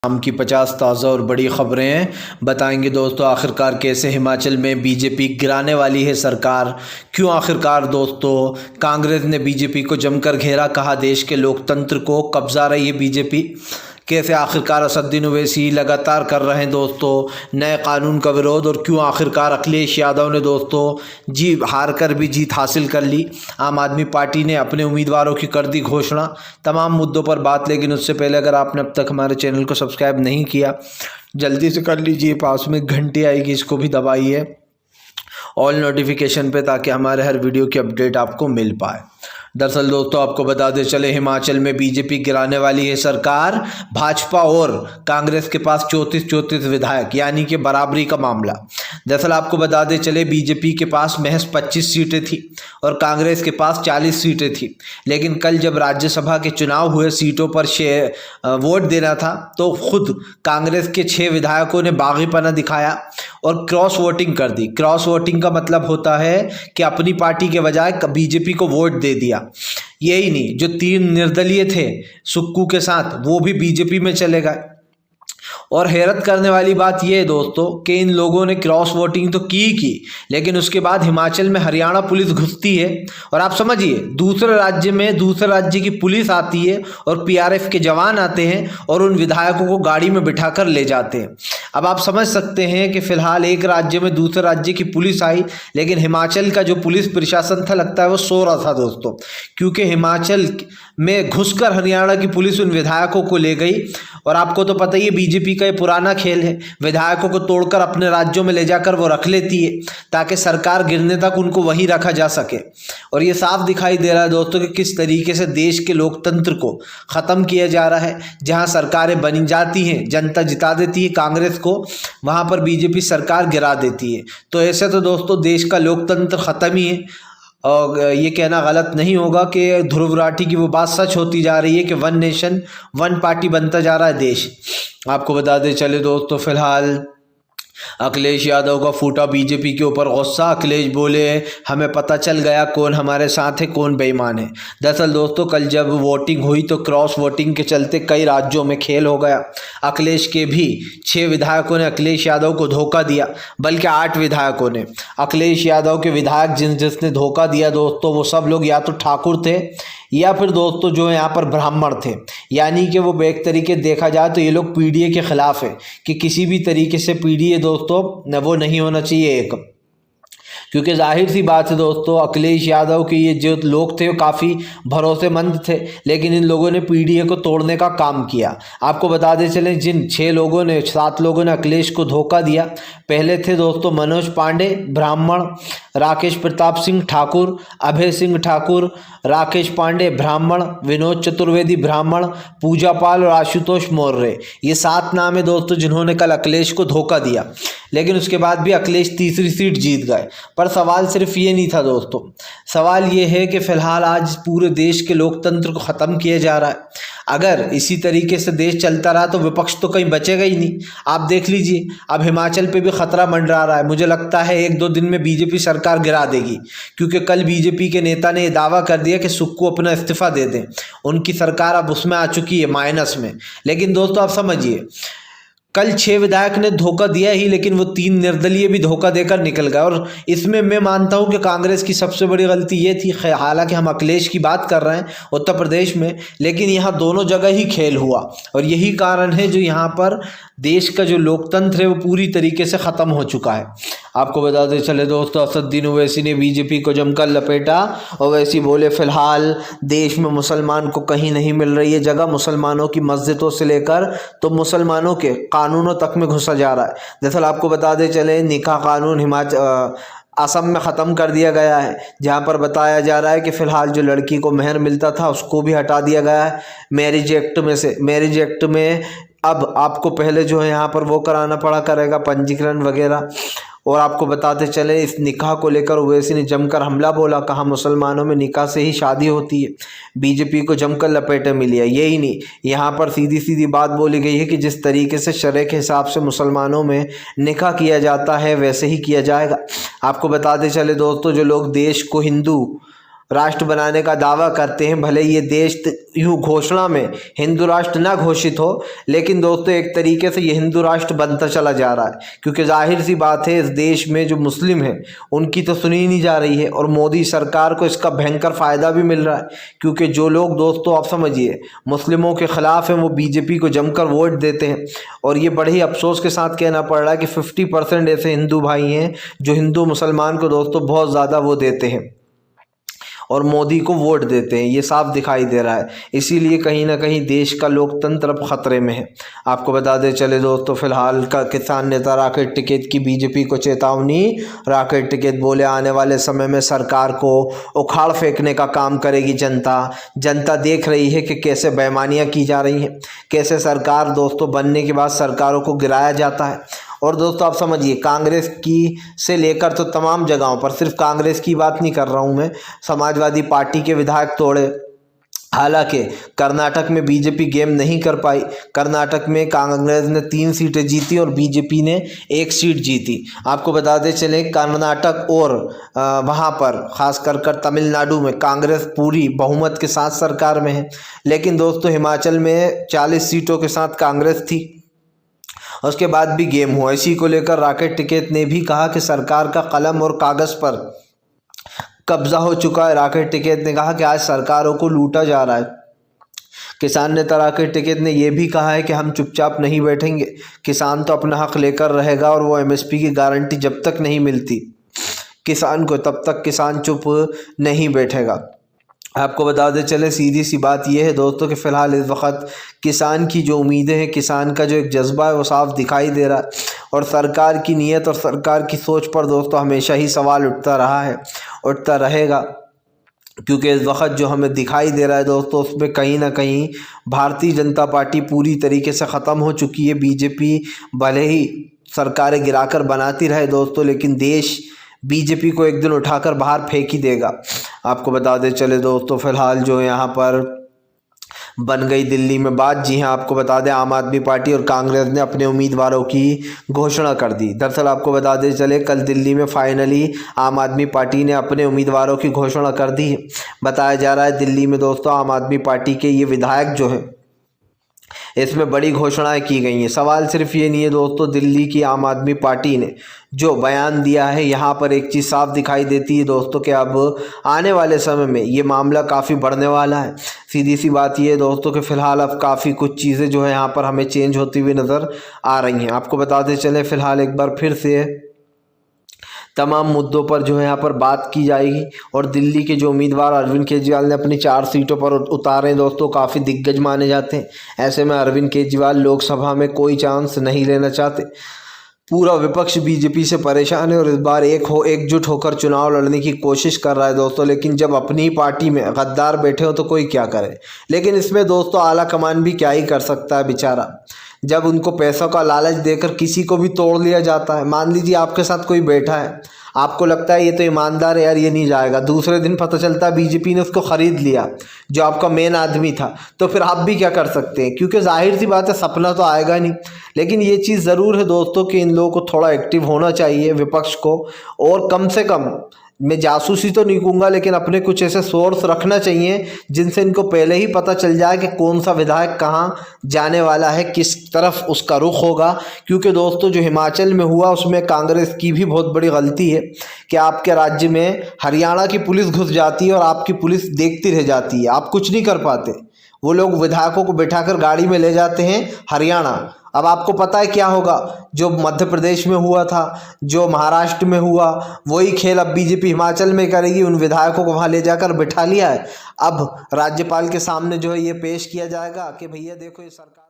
शाम की 50 ताज़ा और बड़ी खबरें बताएंगे दोस्तों। आखिरकार कैसे हिमाचल में बीजेपी गिराने वाली है सरकार, क्यों आखिरकार दोस्तों कांग्रेस ने बीजेपी को जमकर घेरा, कहा देश के लोकतंत्र को कब्जा रही है बीजेपी, कैसे आखिरकार असदुद्दीन ओवैसी लगातार कर रहे हैं दोस्तों नए कानून का विरोध, और क्यों आखिरकार अखिलेश यादव ने दोस्तों हार कर भी जीत हासिल कर ली। आम आदमी पार्टी ने अपने उम्मीदवारों की कर दी घोषणा। तमाम मुद्दों पर बात, लेकिन उससे पहले अगर आपने अब तक हमारे चैनल को सब्सक्राइब नहीं किया जल्दी से कर लीजिए, पास में घंटी आएगी इसको भी दबाइए ऑल नोटिफिकेशन पे, ताकि हमारे हर वीडियो की अपडेट आपको मिल पाए। दरअसल दोस्तों आपको बता दें चले, हिमाचल में बीजेपी गिराने वाली है सरकार। भाजपा और कांग्रेस के पास 34 विधायक, यानी कि बराबरी का मामला। दरअसल आपको बता दें चले, बीजेपी के पास महज 25 सीटें थी और कांग्रेस के पास 40 सीटें थी। लेकिन कल जब राज्यसभा के चुनाव हुए, सीटों पर वोट देना था, तो खुद कांग्रेस के 6 विधायकों ने बागीपना दिखाया और क्रॉस वोटिंग कर दी। क्रॉस वोटिंग का मतलब होता है कि अपनी पार्टी के बजाय बीजेपी को वोट दे दिया। यही नहीं, जो 3 निर्दलीय थे सुक्कू के साथ, वो भी बीजेपी में चले गए। और हैरत करने वाली बात यह है दोस्तों कि इन लोगों ने क्रॉस वोटिंग तो की, लेकिन उसके बाद हिमाचल में हरियाणा पुलिस घुसती है और आप समझिए दूसरे राज्य में दूसरे राज्य की पुलिस आती है और पीआरएफ के जवान आते हैं और उन विधायकों को गाड़ी में बिठाकर ले जाते हैं। अब आप समझ सकते हैं कि फिलहाल एक राज्य में दूसरे राज्य की पुलिस आई, लेकिन हिमाचल का जो पुलिस प्रशासन था लगता है वो सो रहा था दोस्तों, क्योंकि हिमाचल में घुसकर हरियाणा की पुलिस उन विधायकों को ले गई। और आपको तो पता ही है बीजेपी का ये पुराना खेल है, विधायकों को तोड़कर अपने राज्यों में ले जाकर वो रख लेती है ताकि सरकार गिरने तक उनको वहीं रखा जा सके। और ये साफ दिखाई दे रहा है दोस्तों कि किस तरीके से देश के लोकतंत्र को ख़त्म किया जा रहा है। जहां सरकारें बनी जाती हैं, जनता जिता देती है कांग्रेस को, वहां पर बीजेपी सरकार गिरा देती है। तो ऐसे तो दोस्तों देश का लोकतंत्र ख़त्म ही है। और ये कहना गलत नहीं होगा कि ध्रुव राठी की वो बात सच होती जा रही है कि 1 नेशन 1 पार्टी बनता जा रहा है देश। आपको बता दें चले दोस्तों, फिलहाल अखिलेश यादव का फूटा बीजेपी के ऊपर गुस्सा। अखिलेश बोले हमें पता चल गया कौन हमारे साथ है कौन बेईमान है। दरअसल दोस्तों कल जब वोटिंग हुई तो क्रॉस वोटिंग के चलते कई राज्यों में खेल हो गया। अखिलेश के भी 6 विधायकों ने अखिलेश यादव को धोखा दिया, बल्कि 8 विधायकों ने। अखिलेश यादव के विधायक जिसने धोखा दिया दोस्तों, वो सब लोग या तो ठाकुर थे या फिर दोस्तों जो यहाँ पर ब्राह्मण थे। यानी कि वो एक तरीके देखा जाए तो ये लोग पीडीए के खिलाफ है कि किसी भी तरीके से पीडीए दोस्तों वो नहीं होना चाहिए एक, क्योंकि जाहिर सी बात है दोस्तों अखिलेश यादव के ये जो लोग थे वो काफ़ी भरोसेमंद थे, लेकिन इन लोगों ने पीडीए को तोड़ने का काम किया। आपको बता दें चलें, जिन 7 लोगों ने अखिलेश को धोखा दिया, पहले थे दोस्तों मनोज पांडे ब्राह्मण, राकेश प्रताप सिंह ठाकुर, अभय सिंह ठाकुर, राकेश पांडे ब्राह्मण, विनोद चतुर्वेदी ब्राह्मण, पूजा पाल और आशुतोष मौर्य। ये 7 नाम है दोस्तों जिन्होंने कल अखिलेश को धोखा दिया। लेकिन उसके बाद भी अखिलेश तीसरी सीट जीत गए। पर सवाल सिर्फ ये नहीं था दोस्तों, सवाल ये है कि फिलहाल आज पूरे देश के लोकतंत्र को ख़त्म किया जा रहा है। अगर इसी तरीके से देश चलता रहा तो विपक्ष तो कहीं बचेगा ही नहीं। आप देख लीजिए, अब हिमाचल पे भी खतरा मंडरा रहा है। मुझे लगता है 1-2 दिन में बीजेपी सरकार गिरा देगी, क्योंकि कल बीजेपी के नेता ने यह दावा कर दिया कि सुक्कू अपना इस्तीफा दे दें। उनकी सरकार अब उसमें आ चुकी है माइनस में। लेकिन दोस्तों आप समझिए, कल 6 विधायक ने धोखा दिया ही, लेकिन वो 3 निर्दलीय भी धोखा देकर निकल गए। और इसमें मैं मानता हूं कि कांग्रेस की सबसे बड़ी गलती ये थी, हालांकि हम अखिलेश की बात कर रहे हैं उत्तर प्रदेश में, लेकिन यहाँ दोनों जगह ही खेल हुआ। और यही कारण है जो यहाँ पर देश का जो लोकतंत्र है वो पूरी तरीके से ख़त्म हो चुका है। आपको बता दें चले दोस्तों, असदुद्दीन ओवैसी ने बीजेपी को जमकर लपेटा। ओवैसी बोले फिलहाल देश में मुसलमान को कहीं नहीं मिल रही है जगह, मुसलमानों की मस्जिदों से लेकर तो मुसलमानों के कानूनों तक में घुसा जा रहा है। दरअसल आपको बता दें चले, निकाह कानून असम में ख़त्म कर दिया गया है, जहां पर बताया जा रहा है कि फ़िलहाल जो लड़की को मेहर मिलता था उसको भी हटा दिया गया है मैरिज एक्ट में से। मैरिज एक्ट में अब आपको पहले जो है यहाँ पर वो कराना पड़ा करेगा पंजीकरण वगैरह। और आपको बताते चले, इस निकाह को लेकर ओवैसी ने जमकर हमला बोला, कहा मुसलमानों में निकाह से ही शादी होती है। बीजेपी को जमकर लपेटे मिली है। यही नहीं, यहाँ पर सीधी सीधी बात बोली गई है कि जिस तरीके से शरय के हिसाब से मुसलमानों में निकाह किया जाता है वैसे ही किया जाएगा। आपको बताते चले दोस्तों, जो लोग देश को हिंदू राष्ट्र बनाने का दावा करते हैं, भले ये देश यूँ घोषणा में हिंदू राष्ट्र ना घोषित हो, लेकिन दोस्तों एक तरीके से ये हिंदू राष्ट्र बनता चला जा रहा है, क्योंकि जाहिर सी बात है इस देश में जो मुस्लिम हैं उनकी तो सुनी नहीं जा रही है। और मोदी सरकार को इसका भयंकर फ़ायदा भी मिल रहा है, क्योंकि जो लोग दोस्तों आप समझिए मुस्लिमों के ख़िलाफ़ हैं वो बीजेपी को जमकर वोट देते हैं। और ये बड़े ही अफसोस के साथ कहना पड़ रहा है कि 50% ऐसे हिंदू भाई हैं जो हिंदू मुसलमान को दोस्तों बहुत ज़्यादा वो देते हैं और मोदी को वोट देते हैं, ये साफ दिखाई दे रहा है। इसीलिए कहीं ना कहीं देश का लोकतंत्र अब ख़तरे में है। आपको बता दें चले दोस्तों, फिलहाल का किसान नेता राकेश टिकैत की बीजेपी को चेतावनी। राकेश टिकैत बोले आने वाले समय में सरकार को उखाड़ फेंकने का काम करेगी जनता। जनता देख रही है कि कैसे बेईमानियां की जा रही हैं, कैसे सरकार दोस्तों बनने के बाद सरकारों को गिराया जाता है। और दोस्तों आप समझिए कांग्रेस की से लेकर तो तमाम जगहों पर, सिर्फ कांग्रेस की बात नहीं कर रहा हूँ मैं, समाजवादी पार्टी के विधायक तोड़े। हालांकि कर्नाटक में बीजेपी गेम नहीं कर पाई। कर्नाटक में कांग्रेस ने 3 सीटें जीती और बीजेपी ने 1 सीट जीती। आपको बताते चले कर्नाटक और वहाँ पर खास कर तमिलनाडु में कांग्रेस पूरी बहुमत के साथ सरकार में है। लेकिन दोस्तों हिमाचल में 40 सीटों के साथ कांग्रेस थी, उसके बाद भी गेम हुआ। इसी को लेकर राकेश टिकैत ने भी कहा कि सरकार का कलम और कागज़ पर कब्जा हो चुका है। राकेश टिकैत ने कहा कि आज सरकारों को लूटा जा रहा है। किसान नेता राकेश टिकैत ने यह भी कहा है कि हम चुपचाप नहीं बैठेंगे, किसान तो अपना हक लेकर रहेगा और वो एमएसपी की गारंटी जब तक नहीं मिलती किसान को तब तक किसान चुप नहीं बैठेगा। आपको बता दें चले सीधी सी बात यह है दोस्तों कि फ़िलहाल इस वक्त किसान की जो उम्मीदें हैं, किसान का जो एक जज्बा है वो साफ दिखाई दे रहा है। और सरकार की नीयत और सरकार की सोच पर दोस्तों हमेशा ही सवाल उठता रहा है, उठता रहेगा, क्योंकि इस वक्त जो हमें दिखाई दे रहा है दोस्तों उसमें कहीं ना कहीं भारतीय जनता पार्टी पूरी तरीके से ख़त्म हो चुकी है। बीजेपी भले ही सरकारें गिराकर बनाती रहे दोस्तों, लेकिन देश बीजेपी को एक दिन उठाकर बाहर फेंक ही देगा। आपको बता दें चले दोस्तों फ़िलहाल जो यहाँ पर बन गई दिल्ली में बात। जी हाँ, आपको बता दें आम आदमी पार्टी और कांग्रेस ने अपने उम्मीदवारों की घोषणा कर दी। दरअसल आपको बता दें चले कल दिल्ली में फाइनली आम आदमी पार्टी ने अपने उम्मीदवारों की घोषणा कर दी है। बताया जा रहा है दिल्ली में दोस्तों आम आदमी पार्टी के ये विधायक जो हैं इसमें बड़ी घोषणाएं की गई हैं। सवाल सिर्फ ये नहीं है दोस्तों, दिल्ली की आम आदमी पार्टी ने जो बयान दिया है यहाँ पर एक चीज़ साफ दिखाई देती है दोस्तों कि अब आने वाले समय में ये मामला काफ़ी बढ़ने वाला है। सीधी सी बात ये है दोस्तों कि फ़िलहाल अब काफ़ी कुछ चीज़ें जो है यहाँ पर हमें चेंज होती हुई नज़र आ रही हैं। आपको बताते चले फ़िलहाल एक बार फिर से तमाम मुद्दों पर जो है यहाँ पर बात की जाएगी। और दिल्ली के जो उम्मीदवार अरविंद केजरीवाल ने अपनी 4 सीटों पर उतारे हैं दोस्तों, काफ़ी दिग्गज माने जाते हैं। ऐसे में अरविंद केजरीवाल लोकसभा में कोई चांस नहीं लेना चाहते। पूरा विपक्ष बीजेपी से परेशान है और इस बार एकजुट होकर चुनाव लड़ने की कोशिश कर रहा है दोस्तों। लेकिन जब अपनी पार्टी में गद्दार बैठे हो तो कोई क्या करे। लेकिन इसमें दोस्तों आला कमान भी क्या ही कर सकता है बेचारा, जब उनको पैसों का लालच देकर किसी को भी तोड़ लिया जाता है। मान लीजिए आपके साथ कोई बैठा है, आपको लगता है ये तो ईमानदार है यार, ये नहीं जाएगा, दूसरे दिन पता चलता है बीजेपी ने उसको ख़रीद लिया जो आपका मेन आदमी था, तो फिर आप भी क्या कर सकते हैं, क्योंकि जाहिर सी बात है सपना तो आएगा नहीं। लेकिन ये चीज़ ज़रूर है दोस्तों कि इन लोगों को थोड़ा एक्टिव होना चाहिए विपक्ष को, और कम से कम मैं जासूसी तो नहीं कहूँगा लेकिन अपने कुछ ऐसे सोर्स रखना चाहिए जिनसे इनको पहले ही पता चल जाए कि कौन सा विधायक कहाँ जाने वाला है, किस तरफ उसका रुख होगा। क्योंकि दोस्तों जो हिमाचल में हुआ उसमें कांग्रेस की भी बहुत बड़ी गलती है कि आपके राज्य में हरियाणा की पुलिस घुस जाती है और आपकी पुलिस देखती रह जाती है, आप कुछ नहीं कर पाते। वो लोग विधायकों को बिठाकर गाड़ी में ले जाते हैं हरियाणा। अब आपको पता है क्या होगा, जो मध्य प्रदेश में हुआ था, जो महाराष्ट्र में हुआ, वही खेल अब बीजेपी हिमाचल में करेगी। उन विधायकों को वहाँ ले जाकर बिठा लिया है, अब राज्यपाल के सामने जो है ये पेश किया जाएगा कि भैया देखो ये सरकार